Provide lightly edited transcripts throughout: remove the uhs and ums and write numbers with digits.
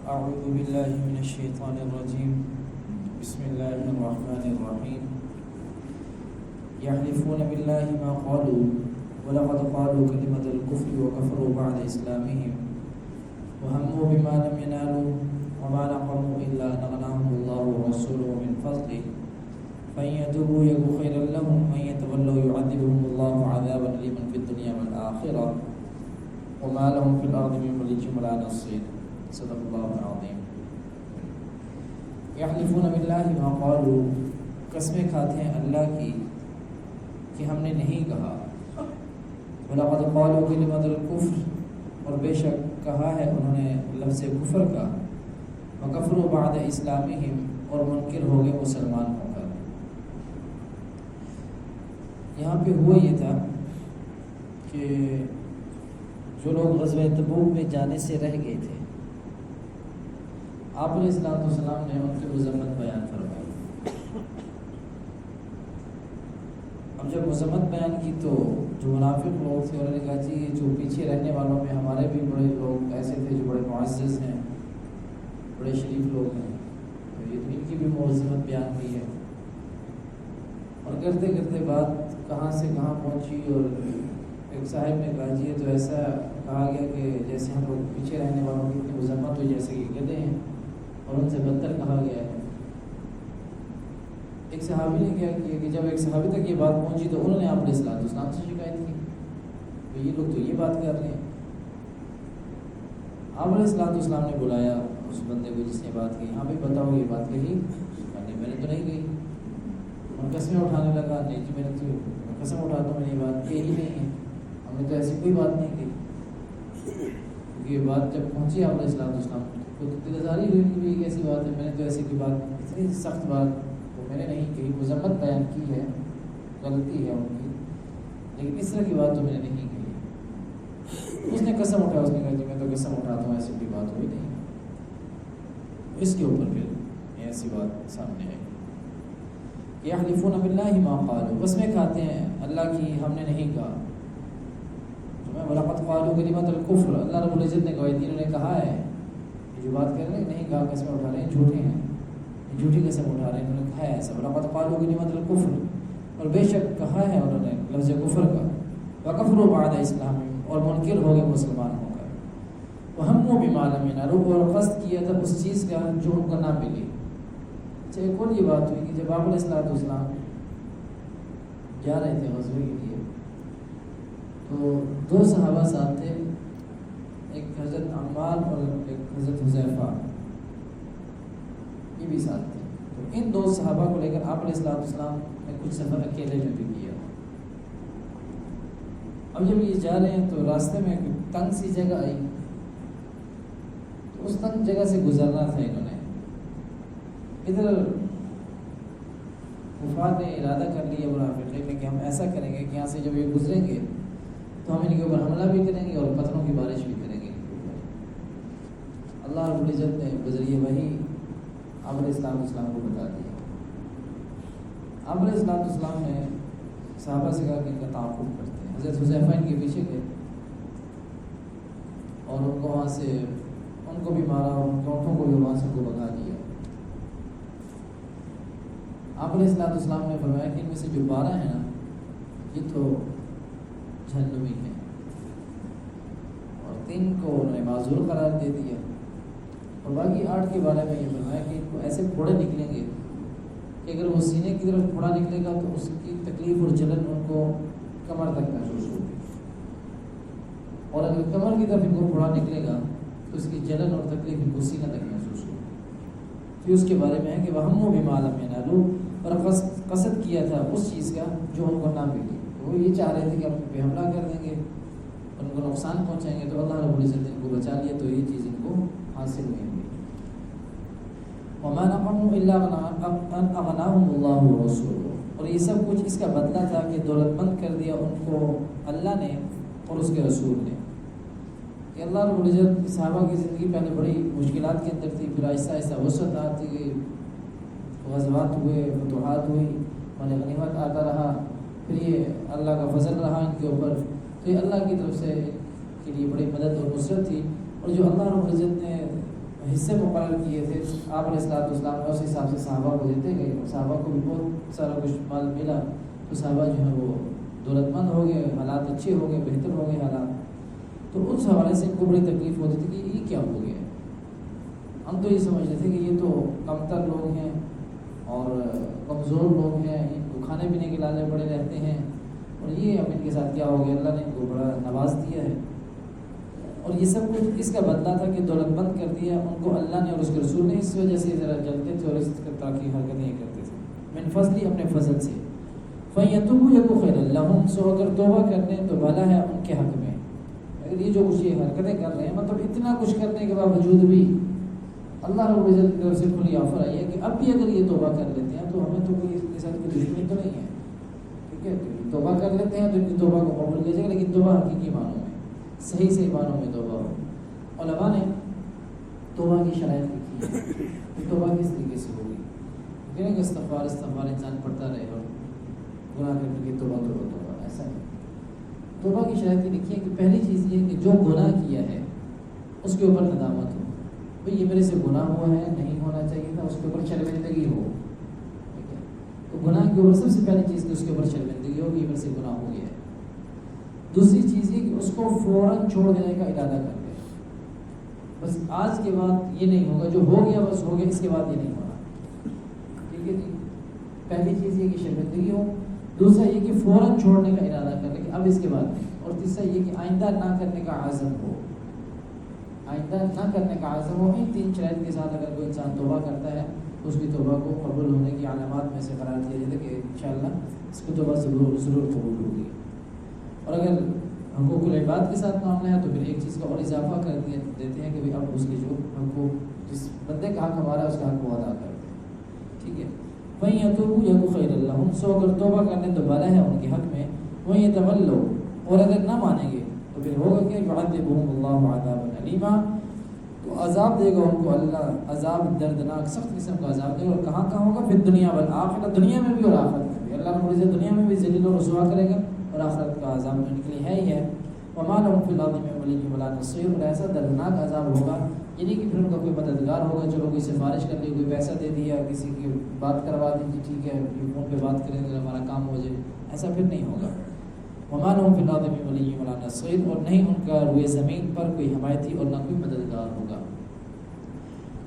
أعوذ بالله من الشيطان الرجيم بسم الله الرحمن الرحيم يحلفون بالله ما قالوا ولقد قالوا كلمة الكفر وكفروا بعد إسلامهم وهموا بما لم ينالوا وما نقموا إلا أن أغناهم الله ورسوله من فضله فإن يتوبوا يك خيرا لهم وإن يتولوا يعذبهم الله عذابا أليما في الدنيا والآخرة وما لهم في الأرض من ولي ولا نصير صدق اللہ العظیم۔ یحلفون باللہ ما قالوا، قسمیں کھاتے ہیں اللہ کی کہ ہم نے نہیں کہا، وَلَقَدْ قَالُوا كَلِمَةَ الْكُفْرِ، اور بے شک کہا ہے انہوں نے لفظ کفر کا، وَكَفْرُوا بَعْدَ إِسْلَامِهِمْ، اور منکر ہو گئے مسلمان ہو کر۔ یہاں پہ ہوا یہ تھا کہ جو لوگ غزوہ تبوک میں جانے سے رہ گئے تھے، آپ علیہ السلام نے ان کی مذمت بیان فرمائی۔ اب جب مذمت بیان کی تو جو منافق لوگ تھے انہوں نے کہا جی جو پیچھے رہنے والوں میں ہمارے بھی بڑے لوگ ایسے تھے جو بڑے معزز ہیں، بڑے شریف لوگ ہیں، ان کی بھی مذمت بیان کی ہے۔ اور کرتے کرتے بات کہاں سے کہاں پہنچی، اور ایک صاحب نے کہا جی یہ تو ایسا کہا گیا کہ جیسے ہم لوگ پیچھے رہنے والوں کی اتنی مذمت ہوئی جیسے کہ گدھے ہیں، اور ان سے بدتر کہا گیا ہے۔ ایک صحابی نے کیا کیا کہ جب ایک صحابی تک یہ بات پہنچی تو انہوں نے آپ علیہ السلام سے شکایت کی کہ یہ لوگ تو یہ بات کر رہے ہیں۔ آپ علیہ السلام نے بلایا اس بندے کو جس نے بات کی، یہاں پہ بتاؤ یہ بات کہی؟ میں نے تو نہیں کہی۔ اور قسمیں اٹھانے لگا، نہیں جی میں نے تو قسم اٹھاتا ہوں میں نے یہ بات کہی ہی نہیں ہے، ہم نے تو ایسی کوئی بات نہیں کی۔ کیونکہ یہ بات جب پہنچی آپ علیہ السلام کو تو دلزاری ہوئی کہ ایک ایسی بات ہے، میں نے تو ایسی کی بات، اتنی سخت بات وہ میں نے نہیں کہی، مذمت بیان کی ہے، غلطی ہے ان کی، لیکن اس طرح کی بات تو میں نے نہیں کہی۔ اس نے قسم اٹھایا، اس نے کہا جی میں تو قسم اٹھاتا ہوں ایسی کوئی بات ہوئی نہیں۔ اس کے اوپر پھر ایسی بات سامنے آئی کہ یحلفون باللہ ما قالوا، قسمیں کھاتے ہیں اللہ کی ہم نے نہیں کہا۔ وَلَقَدْ قَالُوا كَلِمَةَ الْكُفْرِ، اللہ رب العزت نے کہا انہوں نے کہا ہے، یہ جو بات کر رہے ہیں نہیں کہا، قسمیں اٹھا رہے ہیں، جھوٹے ہیں، جھوٹی قسم اٹھا رہے ہیں، انہوں نے کہا ہے ایسا۔ وَلَقَدْ قَالُوا كَلِمَةَ الْكُفْرِ، اور بے شک کہا ہے انہوں نے لفظ کفر کا، وَكَفْرُوا بَعْدَ إِسْلَامِهِمْ، اور منکر ہو گئے مسلمان ہو کر۔ وَهَمُّوا بِمَا لَمْ يَنَالُوا، اور قصد کیا تھا اس چیز کا جو ان کو نہ ملی۔ اچھا ایک اور یہ بات ہوئی کہ جب آپ علیہ السلام جا رہے تھے غزوے کے لیے تو دو صحابہ ساتھ تھے، ایک حضرت عمار اور ایک حضرت حذیفہ، یہ بھی ساتھ تھے۔ تو ان دو صحابہ کو لے کر آپ علیہ السلام نے کچھ سفر اکیلے میں بھی کیا۔ اب جب یہ جا رہے ہیں تو راستے میں ایک تنگ سی جگہ آئی، تو اس تنگ جگہ سے گزرنا تھا انہوں نے۔ ادھر وفاد نے ارادہ کر لیا منافقین نے کہ ہم ایسا کریں گے کہ یہاں سے جب یہ گزریں گے تو ہم ان کے اوپر حملہ بھی کریں گے اور پتھروں کی بارش بھی کریں گے۔ اللہ رب العزت نے بذریعہ وحی آپ علیہ السلام کو بتا دیا۔ آپ علیہ السلام نے صحابہ سے کہا کہ ان کا تعاقب کرتے ہیں۔ حضرت حذیفہ ان کے پیچھے گئے اور ان کو وہاں سے ان کو بھی مارا اور ان کے اونٹوں کو بھی وہاں سے کو بھگا دیا۔ آپ علیہ السلام نے فرمایا کہ ان میں سے جو 12 ہیں نا یہ تو جہنمی ہیں، اور 3 کو انہوں نے معذور قرار دے دیا، اور باقی 8 کے بارے میں یہ فرمایا کہ ان کو ایسے پھوڑے نکلیں گے کہ اگر وہ سینے کی طرف پھوڑا نکلے گا تو اس کی تکلیف اور جلن ان کو کمر تک محسوس ہوگی، اور اگر کمر کی طرف ان کو پھوڑا نکلے گا تو اس کی جلن اور تکلیف ان کو سینہ تک محسوس ہوگی۔ پھر اس کے بارے میں ہے کہ وَهَمُّوا بِمَا لَمْ يَنَالُوا، اور قصد کیا تھا اس چیز کا جو ان کو نہ ملی۔ وہ یہ چاہ رہے تھے کہ ہم پہ حملہ کر دیں گے، ان کو نقصان پہنچائیں گے، تو اللہ رب العزت نے ان کو بچا لیا، تو یہ چیز ان کو حاصل نہیں ہوئی۔ وَمَا نَقَمُوا إِلَّا أَنْ أَغْنَاهُمُ اللَّهُ وَرَسُولُهُ، اور یہ سب کچھ اس کا بدلہ تھا کہ دولت مند کر دیا ان کو اللہ نے اور اس کے رسول نے۔ کہ اللہ رب العزت صحابہ کی زندگی پہلے بڑی مشکلات کے اندر تھی، پھر آہستہ آہستہ وسعت آتی گئی، غزوات ہوئے، فتوحات ہوئی، مال غنیمت آتا رہا، پھر یہ اللہ کا فضل رہا ان کے اوپر، تو یہ اللہ کی طرف سے کے لیے بڑی مدد اور نصرت تھی۔ اور جو اللہ رب العزت نے حصے مقرر کیے تھے آپ علیہ السلام نے، اس حساب سے صحابہ کو دیتے گئے، اور صحابہ کو بھی بہت سارا کچھ مال ملا، تو صحابہ جو ہے وہ دولت مند ہو گئے، حالات اچھے ہو گئے، بہتر ہو گئے حالات۔ تو اس حوالے سے ان کو بڑی تکلیف ہوتی تھی کہ یہ کیا ہو گیا۔ ہم تو یہ سمجھتے تھے کہ یہ تو کمتر لوگ ہیں اور کمزور لوگ ہیں، ان کو کھانے پینے کے لالے پڑے رہتے ہیں، اور یہ اب ان کے ساتھ کیا ہو گیا، اللہ نے ان کو بڑا نواز دیا ہے۔ اور یہ سب کچھ اس کا بدلہ تھا کہ دولت مند کر دیا ان کو اللہ نے اور اس کے رسول نے، اس وجہ سے ذرا جلتے تھے اور اس طرح کی حرکتیں کرتے تھے من فضلی، اپنے فضل سے۔ فَيَتُوبُوا يَكُ خَيْرًا لَهُمْ، سو اگر توبہ کر لیں تو بھلا ہے ان کے حق میں۔ اگر یہ جو کچھ یہ حرکتیں کر رہے ہیں، مطلب اتنا کچھ کرنے کے باوجود بھی اللہ رب العزت کی طرف سے کھلی آفر آئی ہے کہ اب بھی اگر یہ توبہ کر لیتے ہیں تو ہمیں تو کوئی اس کے ساتھ کوئی دشمنی تو نہیں ہے، ٹھیک ہے، توبہ کر لیتے ہیں تو ان کی توبہ کو قبول کیا جائے گا، لیکن توبہ حقیقی معنوں میں، صحیح معنوں میں توبہ ہو۔ علماء نے توبہ کی شرائط لکھی ہے کہ توبہ کس طریقے سے ہوگی، کہ استغفار انسان پڑھتا رہے اور گناہ کرنے کی توبہ ایسا نہیں۔ توبہ کی شرائط لکھی ہے کہ پہلی چیز یہ ہے کہ جو گناہ کیا ہے اس کے اوپر ندامت ہو، بھئی یہ میرے سے گناہ ہوا ہے، نہیں ہونا چاہیے تھا، اس کے اوپر شرمندگی ہو، ٹھیک ہے، تو گناہ کے اوپر سب سے پہلی چیز کہ اس کے اوپر شرمندگی ہو کہ یہ میرے سے گناہ ہو گیا ہے۔ دوسری چیز یہ کہ اس کو فوراً چھوڑ دینے کا ارادہ کر لے، بس آج کے بعد یہ نہیں ہوگا، جو ہو گیا بس ہو گیا، اس کے بعد یہ نہیں ہونا، ٹھیک ہے جی۔ پہلی چیز یہ کہ شرمندگی ہو، دوسرا یہ کہ فوراً چھوڑنے کا ارادہ کر لے کہ اب اس کے بعد نہیں، اور تیسرا یہ کہ آئندہ نہ کرنے کا عزم ہو، آئندہ نہ کرنے کا عزم ہو۔ ان تین شرائط کے ساتھ اگر کوئی انسان توبہ کرتا ہے تو اس کی توبہ کو قبول ہونے کی علامات میں سے قرار دیا جاتا ہے کہ انشاءاللہ اس کی توبہ ضرور قبول ہوگی۔ اور اگر حقوق العباد کے ساتھ معاملہ ہے تو پھر ایک چیز کا اور اضافہ کر دیتے ہیں کہ اب اس کے جو حقوق، جس بندے کا حق ہمارا اس کا حق وہ ادا کرتے ہیں، ٹھیک ہے۔ وہیں یتوبوا یکو خیر لہم، سو اگر توبہ کرنے تو بھلا ہے ان کے حق میں۔ وہیں یتولوا، اور اگر نہ مانیں گے تو پھر ہوگا کہ یعذبہم اللہ عذابا الیما، تو عذاب دے گا ان کو اللہ، عذاب دردناک، سخت قسم کا عذاب دے گا، اور کہاں ہوگا، پھر دنیا والآخرہ، دنیا میں بھی اور آخرت میں بھی۔ اللہ رب العزت دنیا میں بھی ذلیل و رسوا کرے گا، اور آخرت کا عذاب تو ان کے لیے ہے ہی ہے۔ وما لهم فی الارض من ولی ولا نصیر، اور ایسا دردناک عذاب ہوگا، یعنی کہ پھر ان کا کوئی مددگار ہوگا، چلو کوئی سفارش کر لی، کوئی پیسہ دے دیا، کسی کی بات کروا دی کہ ٹھیک ہے یہ فون پہ بات کریں گے ہمارا کام ہو جائے، ایسا پھر نہیں ہوگا۔ وما لهم فی الارض من ولی ولا نصیر، اور نہیں ان کا روئے زمین پر کوئی حمایتی اور نہ کوئی مددگار ہوگا۔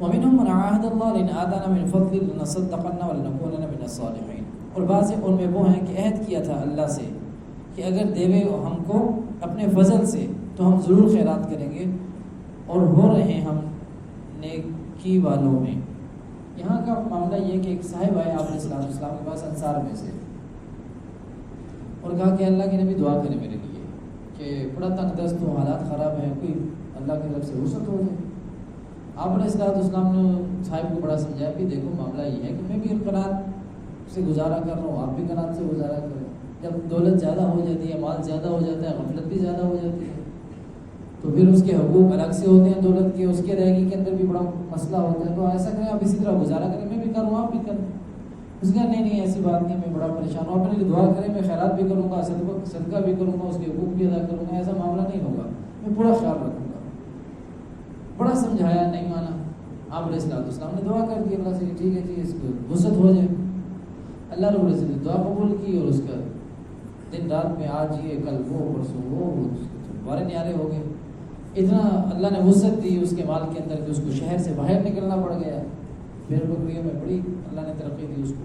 ومنهم من عاهد الله لئن آتانا من فضله لنصدقن ولنكونن من الصالحین، اور بعض ان میں وہ ہیں کہ عہد کیا تھا اللہ سے کہ اگر دیوے ہم کو اپنے فضل سے تو ہم ضرور خیرات کریں گے، اور ہو رہے ہیں ہم نیکی والوں میں۔ یہاں کا معاملہ یہ کہ ایک صاحب آئے آپ علیہ السلام کے پاس انصار میں سے، اور کہا کہ اللہ کے نبی دعا کرے میرے لیے کہ بڑا تنگ دست ہوں، حالات خراب ہیں، کوئی اللہ کی طرف سے وسعت ہو جائے۔ آپ علیہ السلام نے صاحب کو بڑا سمجھایا کہ دیکھو معاملہ یہ ہے کہ میں بھی قناعت سے گزارا کر رہا ہوں، آپ بھی قناعت سے گزارا کریں۔ جب دولت زیادہ ہو جاتی ہے، مال زیادہ ہو جاتا ہے، غفلت بھی زیادہ ہو جاتی ہے، تو پھر اس کے حقوق الگ سے ہوتے ہیں دولت کے، اس کے رہگی کے اندر بھی بڑا مسئلہ ہوتا ہے۔ تو ایسا کریں آپ اسی طرح گزارا کریں، میں بھی کروں آپ بھی کریں۔ اس کا نہیں ایسی بات نہیں، میں بڑا پریشان ہوں، اپنے لیے دعا کریں، میں خیرات بھی کروں گا، صدقہ بھی کروں گا، اس کے حقوق بھی ادا کروں گا، ایسا معاملہ نہیں ہوگا، میں پورا خیال رکھوں گا۔ بڑا سمجھایا، نہیں مانا۔ آپ علیہ السلام نے دعا کر دی اللہ سے کہ ٹھیک ہے جی اس کو وسعت ہو جائے۔ اللہ رب العزت نے دعا قبول کی، اور اس کا دن رات میں آج یہ کل وہ پرسوں وہ بارے نیارے ہو گئے۔ اتنا اللہ نے وسعت دی اس کے مال کے اندر کہ اس کو شہر سے باہر نکلنا پڑ گیا، بھیڑ بکریوں میں بڑی اللہ نے ترقی دی اس کو۔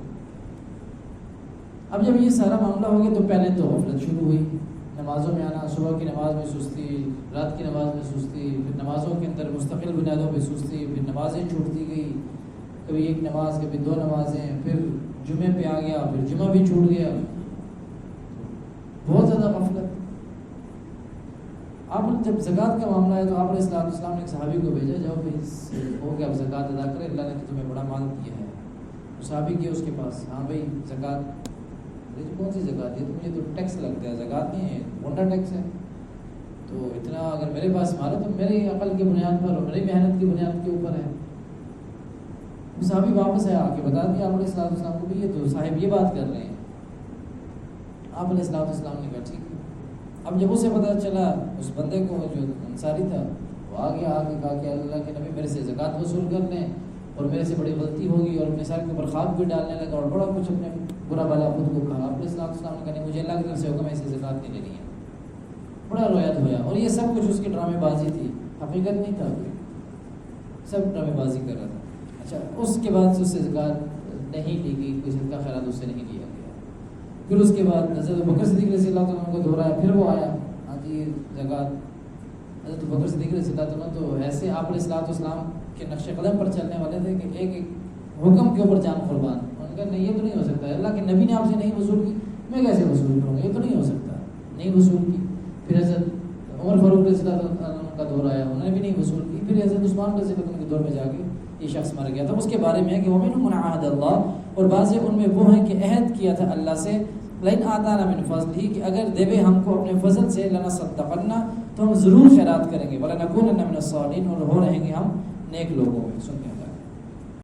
اب جب یہ سارا معاملہ ہو گیا تو پہلے تو غفلت شروع ہوئی، نمازوں میں آنا، صبح کی نماز میں سستی، رات کی نماز میں سستی، پھر نمازوں کے اندر مستقل بنیادوں پہ سستی، پھر نمازیں چھوٹتی گئی، کبھی ایک نماز کبھی دو نمازیں، پھر جمعے پہ آ گیا، پھر جمعہ بھی چھوٹ گیا، بہت زیادہ غفلت۔ آپ جب زکوٰۃ کا معاملہ ہے تو آپ علیہ السلام نے ایک صحابی کو بھیجا، جاؤ بھائی ہو گیا اب زکوٰۃ ادا کرے، اللہ نے تمہیں بڑا مال دیا ہے۔ صحابی گئے اس کے پاس، ہاں بھائی زکوٰۃ، کون سی زکوٰۃ ہے؟ تو مجھے تو ٹیکس لگتا ہے، زکوٰۃ نہیں ہے، گونڈا ٹیکس ہے، تو اتنا اگر میرے پاس مال ہے تو میری عقل کی بنیاد پر اور میری محنت کی بنیاد کے اوپر ہے۔ صحابی واپس آیا، آ کے بتا دیا آپ علیہ السلام کو بھی یہ تو صاحب یہ بات کر رہے ہیں۔ آپ علیہ السلام نے کہا ٹھیک ہے۔ اب جب اسے پتہ چلا اس بندے کو جو انصاری تھا وہ آ کے کہا کہ اللہ کے نبی میرے سے زکوٰۃ وصول کر لیں اور میرے سے بڑی غلطی ہوگی، اور اپنے سر کے اوپر خواب بھی ڈالنے لگا اور بڑا کچھ اپنے برا بھلا خود کو کہا. آپ علیہ السلام نے کہا نہیں، مجھے اللہ کی طرف سے حکم ہے اسے زکوٰۃ نہیں لینی ہے. بڑا رویا دھویا، اور یہ سب کچھ اس کی ڈرامے بازی تھی، حقیقت نہیں تھا، سب ڈرامے بازی کر رہا تھا. اچھا اس کے بعد سے اس سے زکوٰۃ نہیں لی گئی، کوئی صدقہ خیرات اس سے نہیں لیا گیا. پھر اس کے بعد حضرت بکر صدیق رضی اللہ تعالیٰ کو دہرایا، پھر وہ آیا ہاں جی زکوٰۃ. حضرت بکر صدیق رضی اللہ تعالیٰ تو ایسے آپ علیہ السلام کے نقش قدم پر چلنے والے تھے کہ ایک حکم کے اوپر جان قربان. ان کا نہیں، یہ تو نہیں ہو سکتا، اللہ کے نبی نے آپ سے نہیں وصول کی، میں کیسے وصول کروں گا، یہ تو نہیں ہو سکتا، نہیں وصول کی. پھر حضرت عمر فاروق رضی اللہ عنہ کا دور آیا، انہوں نے بھی نہیں وصول کی. پھر حضرت عثمان رضی اللہ عنہ کے دور میں جا کے یہ شخص مر گیا تھا. اس کے بارے میں ہے کہ وَمِنْهُمْ مَنْ عَاهَدَ اللَّهُ، اور بعض ان میں وہ ہیں کہ عہد کیا تھا اللہ سے، لَئِنْ آتَانَا مِنْ فَضْلِهِ، کہ اگر دے ہم کو اپنے فضل سے، لَنَصَدَّقَنَّ، تو ہم ضرور خیرات کریں گے، وَلَنَكُونَنَّ مِنَ الصَّالِحِينَ، اور ہو رہیں گے ہم نیک لوگوں میں. سنتے ہیں.